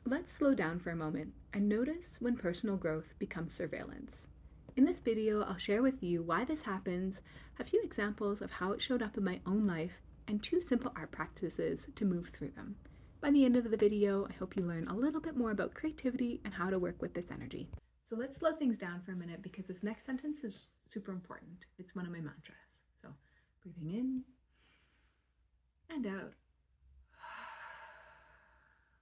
Let's slow down for a moment and notice when personal growth becomes surveillance. In this video, I'll share with you why this happens, a few examples of how it showed up in my own life, and 2 simple art practices to move through them. By the end of the video, I hope you learn a little bit more about creativity and how to work with this energy. So let's slow things down for a minute because this next sentence is super important. It's one of my mantras. So breathing in and out.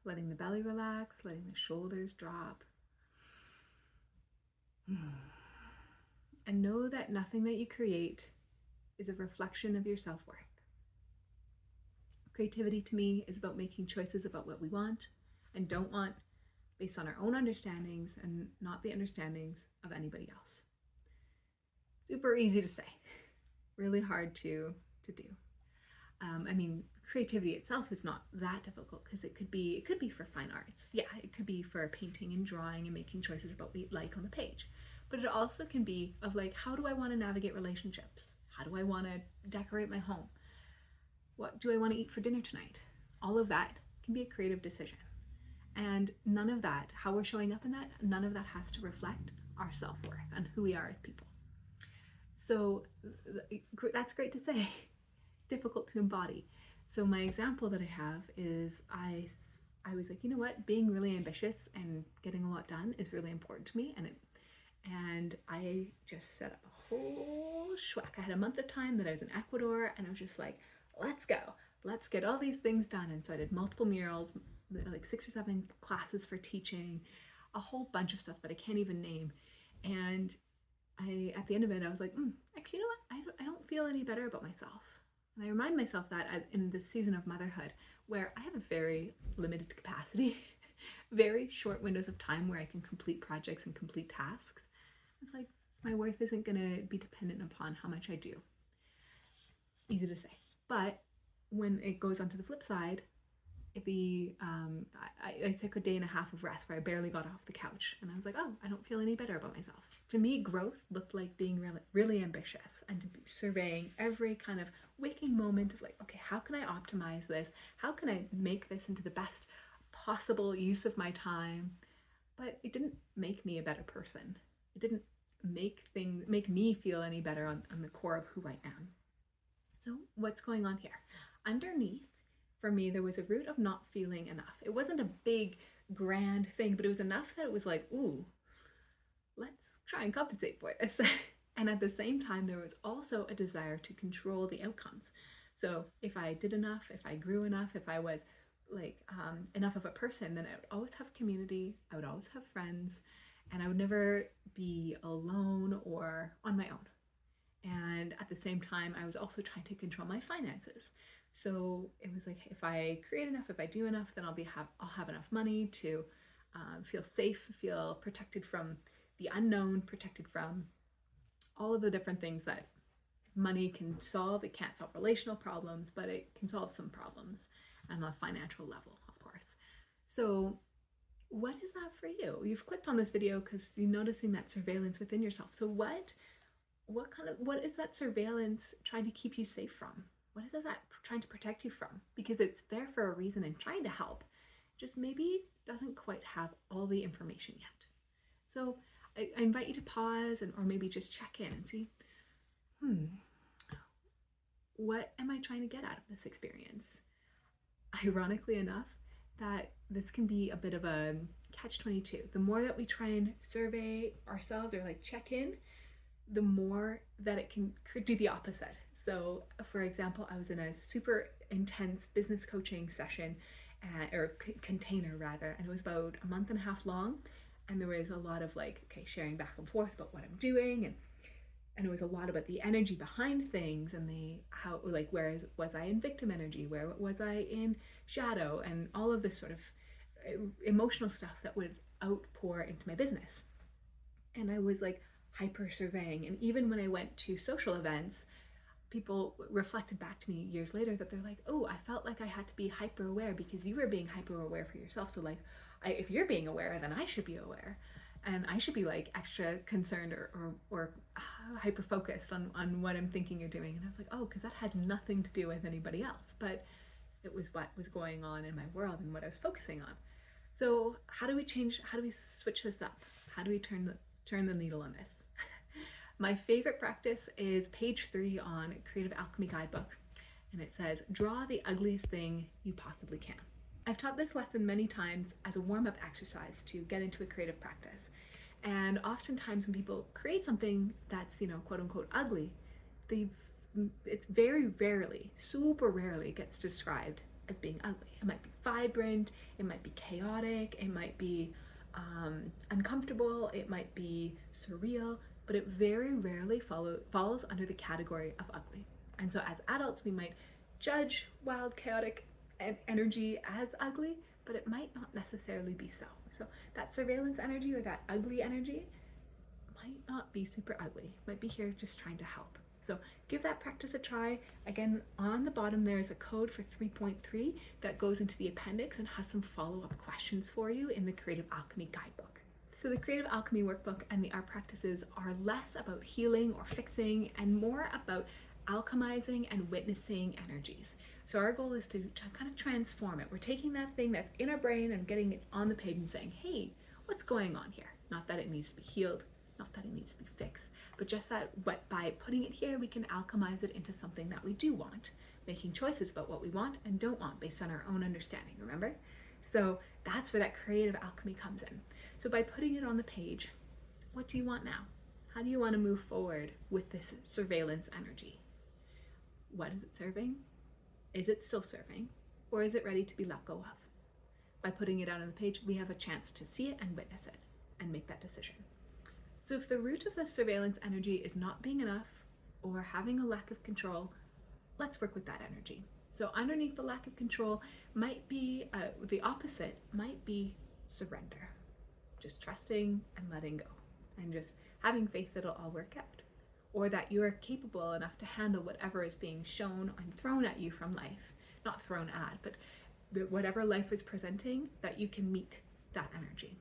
Letting the belly relax, letting the shoulders drop. And know that nothing that you create is a reflection of your self-worth. Creativity to me is about making choices about what we want and don't want based on our own understandings and not the understandings of anybody else. Super easy to say, really hard to do. Creativity itself is not that difficult because it could be for fine arts. Yeah, it could be for painting and drawing and making choices about what you like on the page. But it also can be of like, how do I want to navigate relationships? How do I want to decorate my home? What do I want to eat for dinner tonight? All of that can be a creative decision. And none of that, how we're showing up in that, none of that has to reflect our self-worth and who we are as people. So that's great to say, difficult to embody. So my example that I have is I was like, you know what, being really ambitious and getting a lot done is really important to me, and I just set up a whole schwack. I had a month of time that I was in Ecuador, and I was just like, let's go, let's get all these things done. And so I did multiple murals, like 6 or 7 classes for teaching, a whole bunch of stuff that I can't even name. And at the end of it, I was like, actually, you know what, I don't feel any better about myself. And I remind myself that in this season of motherhood, where I have a very limited capacity, very short windows of time where I can complete projects and complete tasks. It's like, my worth isn't going to be dependent upon how much I do. Easy to say. But when it goes on to the flip side, I took a day and a half of rest where I barely got off the couch. And I was like, oh, I don't feel any better about myself. To me, growth looked like being really, really ambitious and to be surveying every kind of waking moment of like, okay, how can I optimize this? How can I make this into the best possible use of my time? But it didn't make me a better person. It didn't make me feel any better on the core of who I am. So what's going on here? Underneath, for me, there was a root of not feeling enough. It wasn't a big, grand thing, but it was enough that it was like, ooh, let's try and compensate for this. And at the same time, there was also a desire to control the outcomes. So if I did enough, if I grew enough, if I was like enough of a person, then I would always have community, I would always have friends, and I would never be alone or on my own. And at the same time, I was also trying to control my finances. So it was like, if I create enough, if I do enough, then I'll have enough money to feel safe, feel protected from the unknown, protected from all of the different things that money can solve. It can't solve relational problems, but it can solve some problems on a financial level, of course. So what is that for you? You've clicked on this video because you're noticing that surveillance within yourself. So what is that surveillance trying to keep you safe from? What is that trying to protect you from? Because it's there for a reason and trying to help, just maybe doesn't quite have all the information yet. So I invite you to pause or maybe just check in and see, what am I trying to get out of this experience? Ironically enough, that this can be a bit of a catch-22. The more that we try and survey ourselves or like check in, the more that it can do the opposite. So for example, I was in a super intense business coaching session, or container rather, and it was about a month and a half long. And there was a lot of like, okay, sharing back and forth about what I'm doing, and it was a lot about the energy behind things and how like, where was I in victim energy, where was I in shadow, and all of this sort of emotional stuff that would outpour into my business. And I was like hyper surveying, and even when I went to social events, people reflected back to me years later that they're like, oh, I felt like I had to be hyper aware because you were being hyper aware for yourself. So like, if you're being aware, then I should be aware, and I should be like extra concerned or hyper focused on what I'm thinking or doing. And I was like, oh, because that had nothing to do with anybody else, but it was what was going on in my world and what I was focusing on. So how do we switch this up? How do we turn the needle on this? My favorite practice is page 3 on Creative Alchemy Guidebook, and it says, draw the ugliest thing you possibly can. I've taught this lesson many times as a warm-up exercise to get into a creative practice. And oftentimes when people create something that's, quote unquote ugly, it's very rarely, super rarely gets described as being ugly. It might be vibrant, it might be chaotic, it might be uncomfortable, it might be surreal, but it very rarely falls under the category of ugly. And so as adults, we might judge wild, chaotic energy as ugly, but it might not necessarily be so. So that surveillance energy or that ugly energy might not be super ugly, might be here just trying to help. So give that practice a try. Again, on the bottom there is a code for 3.3 that goes into the appendix and has some follow-up questions for you in the Creative Alchemy Guidebook. So the Creative Alchemy Workbook and the art practices are less about healing or fixing and more about alchemizing and witnessing energies. So our goal is to kind of transform it. We're taking that thing that's in our brain and getting it on the page and saying, hey, what's going on here? Not that it needs to be healed, not that it needs to be fixed, but just that by putting it here, we can alchemize it into something that we do want, making choices about what we want and don't want based on our own understanding, remember? So that's where that creative alchemy comes in. So by putting it on the page, what do you want now? How do you want to move forward with this surveillance energy? What is it serving? Is it still serving? Or is it ready to be let go of? By putting it out on the page, we have a chance to see it and witness it and make that decision. So if the root of the surveillance energy is not being enough or having a lack of control, let's work with that energy. So underneath the lack of control might be, the opposite might be surrender. Just trusting and letting go and just having faith that it'll all work out. Or that you're capable enough to handle whatever is being shown and thrown at you from life. Not thrown at, but whatever life is presenting, that you can meet that energy.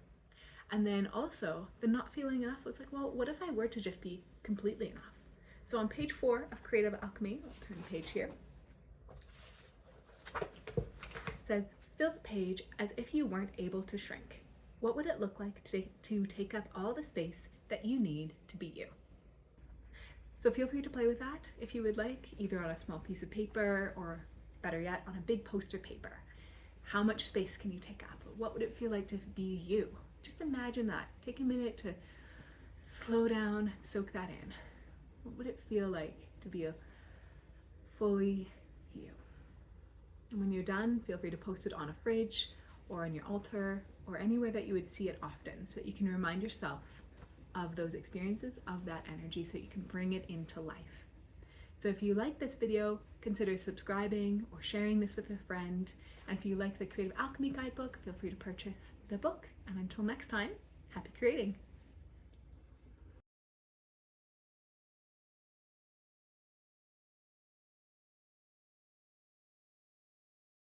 And then also, the not feeling enough was like, well, what if I were to just be completely enough? So on page 4 of Creative Alchemy, let's turn the page here, it says, fill the page as if you weren't able to shrink. What would it look like to take up all the space that you need to be you? So feel free to play with that if you would like, either on a small piece of paper or better yet, on a big poster paper. How much space can you take up? What would it feel like to be you? Just imagine that. Take a minute to slow down and soak that in. What would it feel like to be a fully you? And when you're done, feel free to post it on a fridge or on your altar or anywhere that you would see it often so that you can remind yourself of those experiences, of that energy, so you can bring it into life. So if you like this video, consider subscribing or sharing this with a friend. And if you like the Creative Alchemy Guidebook, feel free to purchase the book. And until next time, happy creating.